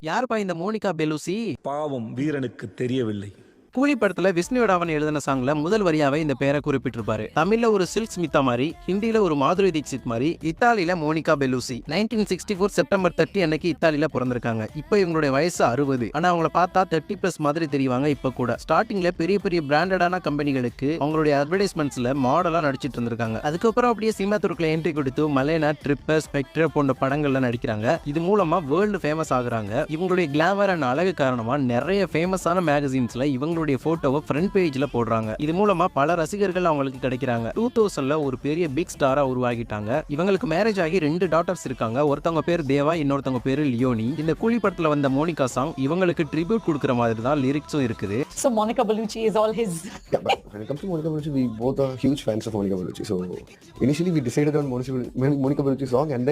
யாருப்பா இந்த Monica Pelosi? பாவம் வீரனுக்கு தெரியவில்லை. கூலி படத்துல விஷ்ணு விடாவன் எழுதின சாங்ல முதல் வரியாவே இந்த பேரை குறிப்பிட்டிருப்பாரு. தமிழ்ல ஒரு சில்க் ஸ்மிதா மாதிரி, ஹிந்தில ஒரு மாதுரி தீக்ஷித் மாதிரி, இத்தாலியில மோனிகா பெலூசி. 1964 செப்டம்பர் 30 அன்னைக்கு இத்தாலியில பிறந்திருக்காங்க. இப்போ இவங்களுடைய வயசு 60. ஆனா அவங்கள பார்த்தா 30+ மாதிரி தெரிவாங்க இப்ப கூட. ஸ்டார்டிங்ல பெரிய பெரிய பிராண்டடான கம்பெனிகளுக்கு அவங்களுடைய அட்வர்டைஸ்மெண்ட்ஸ்ல மாடலா நடிச்சிட்டு இருந்திருக்காங்க. அதுக்கப்புறம் அப்படியே சினிமா துறைக்குள்ள என்ட்ரி கொடுத்து மலேனா, ட்ரிப்பர், ஸ்பெக்டர் போன்ற படங்கள்ல நடிக்கிறாங்க. இது மூலமா வேர்ல்டு ஃபேமஸ் ஆகுறாங்க. இவங்களுடைய கிளாமர் அண்ட் அழகு காரணமா நிறைய ஃபேமஸான மேகசின்ஸ்ல இவங்களுடைய போட்டோவை ஃப்ரண்ட் பேஜ்ல போடுறாங்க. இது மூலமா பல ரசிகர்கள் அவங்களுக்கு கிடைக்கிறாங்க. 2000ல ஒரு பெரிய பிக் ஸ்டாரா உருவாகிட்டாங்க. இவங்களுக்கு மேரேஜ் ஆகி 2 டாட்டர்ஸ் இருக்காங்க. ஒருத்தவங்க பேர் தேவா, இன்னொருத்தவங்க பேரு லியோனி. இந்த கூலி படத்துல வந்த மோனிகா சாங் இவங்களுக்கு ட்ரிபியூட் கொடுக்கிற மாதிரி தான் லிரிக்ஸும் இருக்குது. So Monica Bellucci is all his. Yeah, but when it comes to Monica Bellucci, we both are huge fans of Monica Bellucci. So initially we decided on Monica Bellucci song, and then